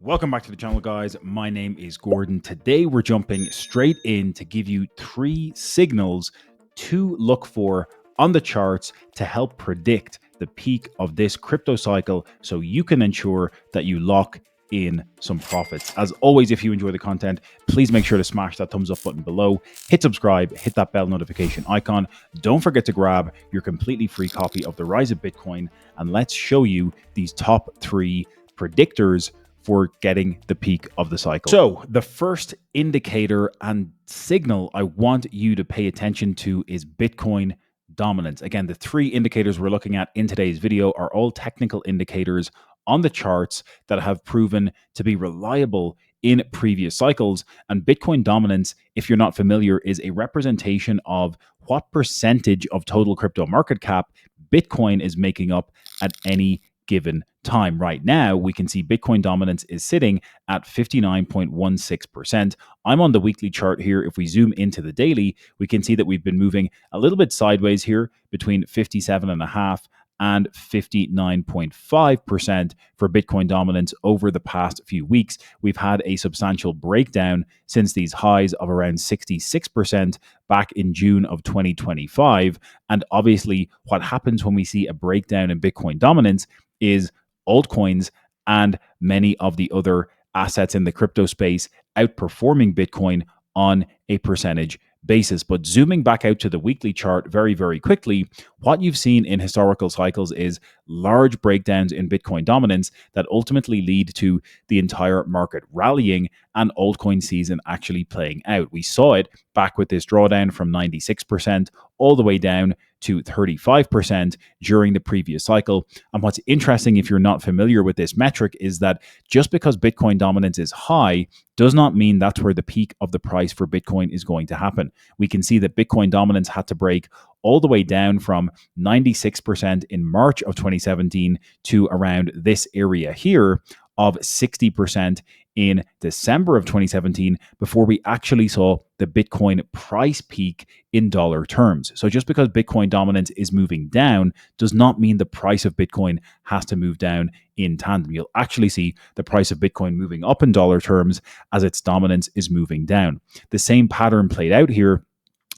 Welcome back to the channel, guys. My name is Gordon. Today we're jumping straight in to give you 3 signals to look for on the charts to help predict the peak of this crypto cycle so you can ensure that you lock in some profits. As always, if you enjoy the content, please make sure to smash that thumbs up button below, hit subscribe, hit that bell notification icon. Don't forget to grab your completely free copy of The Rise of Bitcoin, and let's show you these top 3 predictors for getting the peak of the cycle. So the first indicator and signal I want you to pay attention to is Bitcoin dominance. Again, the 3 indicators we're looking at in today's video are all technical indicators on the charts that have proven to be reliable in previous cycles. And Bitcoin dominance, if you're not familiar, is a representation of what percentage of total crypto market cap Bitcoin is making up at any given time. Right now, we can see Bitcoin dominance is sitting at 59.16%. I'm on the weekly chart here. If we zoom into the daily, we can see that we've been moving a little bit sideways here between 57.5 and 59.5% for Bitcoin dominance over the past few weeks. We've had a substantial breakdown since these highs of around 66% back in June of 2025. And obviously, what happens when we see a breakdown in Bitcoin dominance is altcoins and many of the other assets in the crypto space outperforming Bitcoin on a percentage basis. But zooming back out to the weekly chart very, very quickly, what you've seen in historical cycles is large breakdowns in Bitcoin dominance that ultimately lead to the entire market rallying and altcoin season actually playing out. We saw it back with this drawdown from 96% all the way down to 35% during the previous cycle. And what's interesting, if you're not familiar with this metric, is that just because Bitcoin dominance is high does not mean that's where the peak of the price for Bitcoin is going to happen. We can see that Bitcoin dominance had to break all the way down from 96% in March of 2017 to around this area here of 60% in December of 2017 before we actually saw the Bitcoin price peak in dollar terms. So just because Bitcoin dominance is moving down does not mean the price of Bitcoin has to move down in tandem. You'll actually see the price of Bitcoin moving up in dollar terms as its dominance is moving down. The same pattern played out here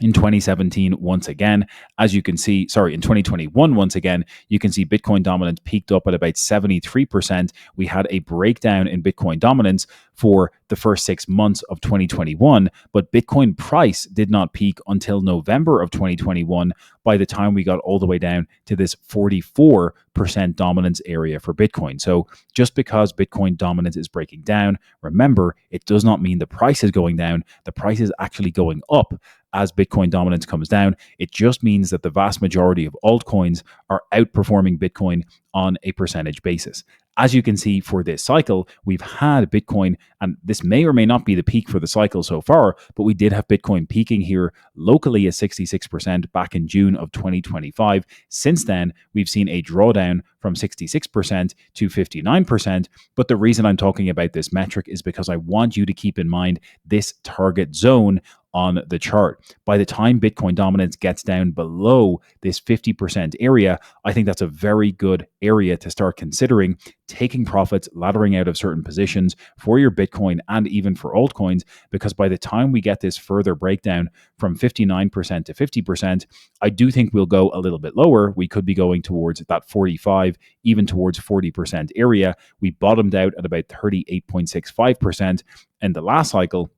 in 2017, once again, as you can see, in 2021, once again, you can see Bitcoin dominance peaked up at about 73%. We had a breakdown in Bitcoin dominance for the first 6 months of 2021, but Bitcoin price did not peak until November of 2021 by the time we got all the way down to this 44% dominance area for Bitcoin. So just because Bitcoin dominance is breaking down, remember, it does not mean the price is going down. The price is actually going up as Bitcoin dominance comes down. It just means that the vast majority of altcoins are outperforming Bitcoin on a percentage basis. As you can see for this cycle, we've had Bitcoin, and this may or may not be the peak for the cycle so far, but we did have Bitcoin peaking here locally at 66% back in June of 2025. Since then, we've seen a drawdown from 66% to 59%. But the reason I'm talking about this metric is because I want you to keep in mind this target zone on the chart. By the time Bitcoin dominance gets down below this 50% area, I think that's a very good area to start considering taking profits, laddering out of certain positions for your Bitcoin and even for altcoins, because by the time we get this further breakdown from 59% to 50%, I do think we'll go a little bit lower. We could be going towards that 45, even towards 40% area. We bottomed out at about 38.65% in the last cycle,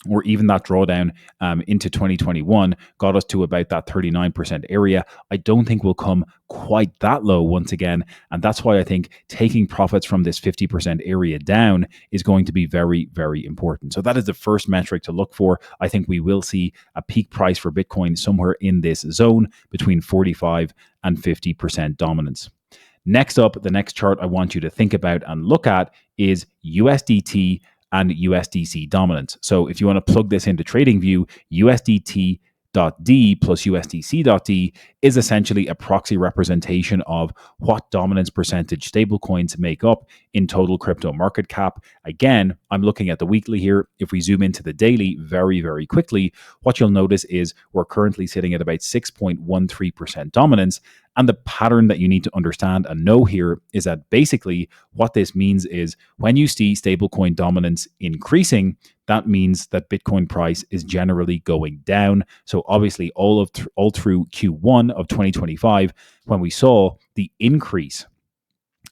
or even that drawdown into 2021 got us to about that 39% area. I don't think we'll come quite that low once again. And that's why I think taking profits from this 50% area down is going to be very, very important. So that is the first metric to look for. I think we will see a peak price for Bitcoin somewhere in this zone between 45 and 50% dominance. Next up, the next chart I want you to think about and look at is USDT and USDC dominance. So if you want to plug this into TradingView, USDT D plus USDC.D is essentially a proxy representation of what dominance percentage stablecoins make up in total crypto market cap. Again, I'm looking at the weekly here. If we zoom into the daily very, very quickly, what you'll notice is we're currently sitting at about 6.13% dominance. And the pattern that you need to understand and know here is that basically what this means is when you see stablecoin dominance increasing, that means that Bitcoin price is generally going down. So obviously all through Q1 of 2025, when we saw the increase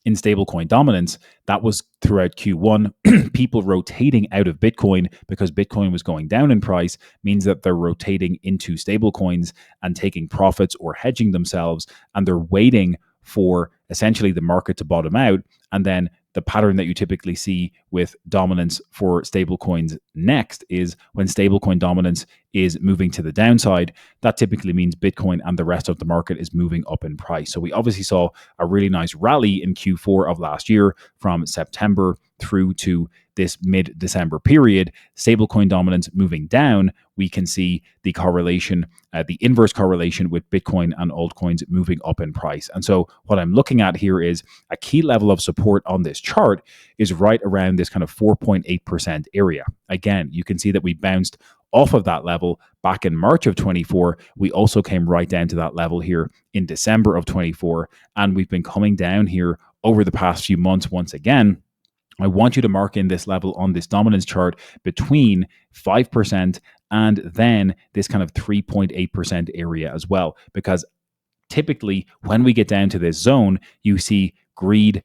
in stablecoin dominance, that was throughout Q1. People rotating out of Bitcoin because Bitcoin was going down in price means that they're rotating into stablecoins and taking profits or hedging themselves, and they're waiting for essentially the market to bottom out. And then the pattern that you typically see with dominance for stablecoins next is when stablecoin dominance is moving to the downside, that typically means Bitcoin and the rest of the market is moving up in price. So we obviously saw a really nice rally in Q4 of last year from September through to this mid-December period. Stablecoin dominance moving down, we can see the correlation, the inverse correlation with Bitcoin and altcoins moving up in price. And so what I'm looking at here is a key level of support on this chart is right around this kind of 4.8% area. Again, you can see that we bounced off of that level back in March of 24. We also came right down to that level here in December of 24. And we've been coming down here over the past few months once again. I want you to mark in this level on this dominance chart between 5% and then this kind of 3.8% area as well. Because typically when we get down to this zone, you see greed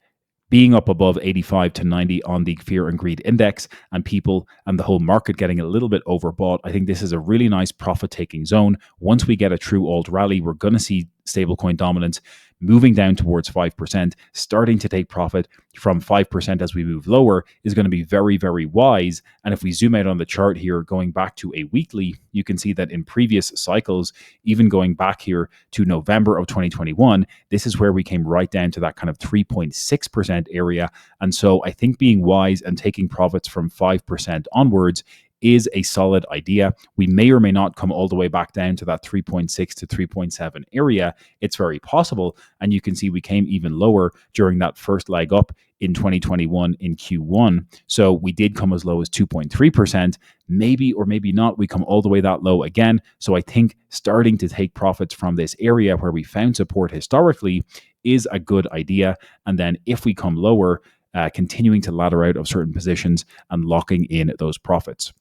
being up above 85 to 90 on the fear and greed index, and people and the whole market getting a little bit overbought. I think this is a really nice profit-taking zone. Once we get a true alt rally, we're going to see stablecoin dominance moving down towards 5%, starting to take profit from 5% as we move lower is going to be very, very wise. And if we zoom out on the chart here, going back to a weekly, you can see that in previous cycles, even going back here to November of 2021, this is where we came right down to that kind of 3.6% area. And so I think being wise and taking profits from 5% onwards is a solid idea. We may or may not come all the way back down to that 3.6 to 3.7 area. It's very possible. And you can see we came even lower during that first leg up in 2021 in Q1. So we did come as low as 2.3%. Maybe or maybe not, we come all the way that low again. So I think starting to take profits from this area where we found support historically is a good idea. And then if we come lower, continuing to ladder out of certain positions and locking in those profits.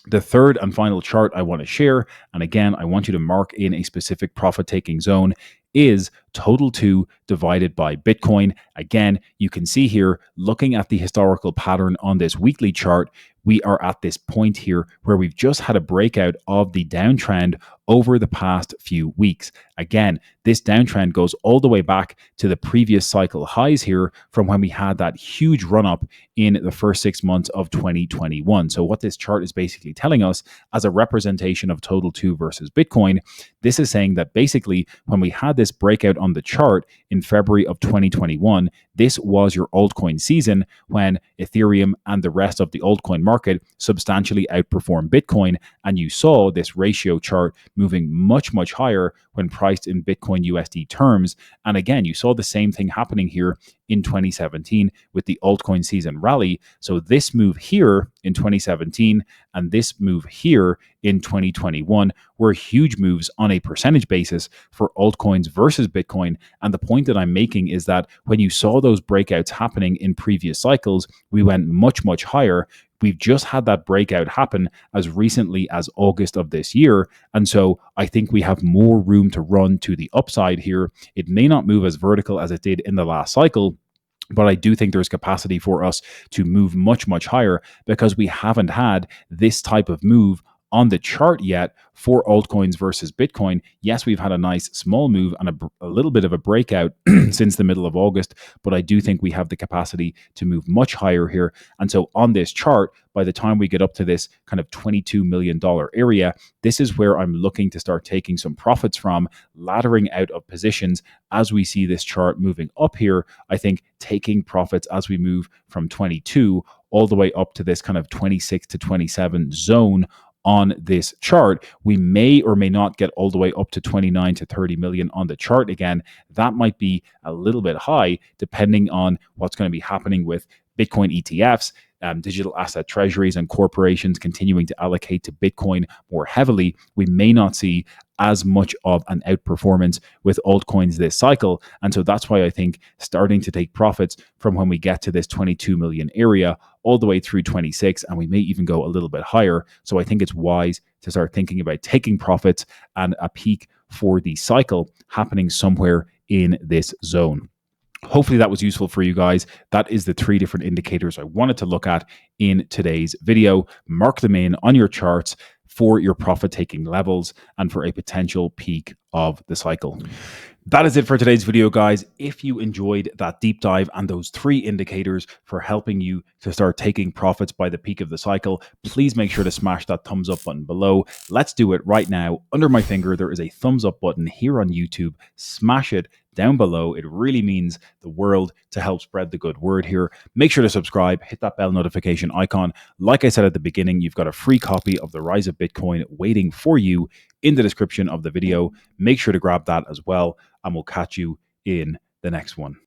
The third and final chart I want to share, and again, I want you to mark in a specific profit-taking zone, is total 2 divided by Bitcoin. Again, you can see here, looking at the historical pattern on this weekly chart, we are at this point here where we've just had a breakout of the downtrend over the past few weeks. Again, this downtrend goes all the way back to the previous cycle highs here from when we had that huge run up in the first 6 months of 2021. So what this chart is basically telling us as a representation of total 2 versus Bitcoin, this is saying that basically when we had this breakout on the chart in February of 2021, this was your altcoin season when Ethereum and the rest of the altcoin market substantially outperformed Bitcoin. And you saw this ratio chart moving much, much higher when priced in Bitcoin USD terms. And again, you saw the same thing happening here in 2017 with the altcoin season rally. So this move here in 2017 and this move here in 2021 were huge moves on a percentage basis for altcoins versus Bitcoin. And the point that I'm making is that when you saw those breakouts happening in previous cycles, we went much, much higher. We've just had that breakout happen as recently as August of this year. And so I think we have more room to run to the upside here. It may not move as vertical as it did in the last cycle, but I do think there's capacity for us to move much, much higher because we haven't had this type of move on the chart yet for altcoins versus Bitcoin. Yes, we've had a nice small move and a little bit of a breakout since the middle of August, but I do think we have the capacity to move much higher here. And so on this chart, by the time we get up to this kind of $22 million area, this is where I'm looking to start taking some profits from, laddering out of positions as we see this chart moving up here. I think taking profits as we move from 22 all the way up to this kind of 26 to 27 zone on this chart, we may or may not get all the way up to 29 to 30 million on the chart again. That might be a little bit high depending on what's going to be happening with Bitcoin ETFs, digital asset treasuries, and corporations continuing to allocate to Bitcoin more heavily. We may not see as much of an outperformance with altcoins this cycle. And so that's why I think starting to take profits from when we get to this 22 million area all the way through 26, and we may even go a little bit higher. So I think it's wise to start thinking about taking profits and a peak for the cycle happening somewhere in this zone. Hopefully that was useful for you guys. That is the 3 different indicators I wanted to look at in today's video. Mark them in on your charts for your profit-taking levels and for a potential peak of the cycle. That is it for today's video, guys. If you enjoyed that deep dive and those 3 indicators for helping you to start taking profits by the peak of the cycle, please make sure to smash that thumbs up button below. Let's do it right now. Under my finger, there is a thumbs up button here on YouTube. Smash it down below. It really means the world to help spread the good word here. Make sure to subscribe, hit that bell notification icon. Like I said at the beginning, you've got a free copy of The Rise of Bitcoin waiting for you in the description of the video. Make sure to grab that as well, and we'll catch you in the next one.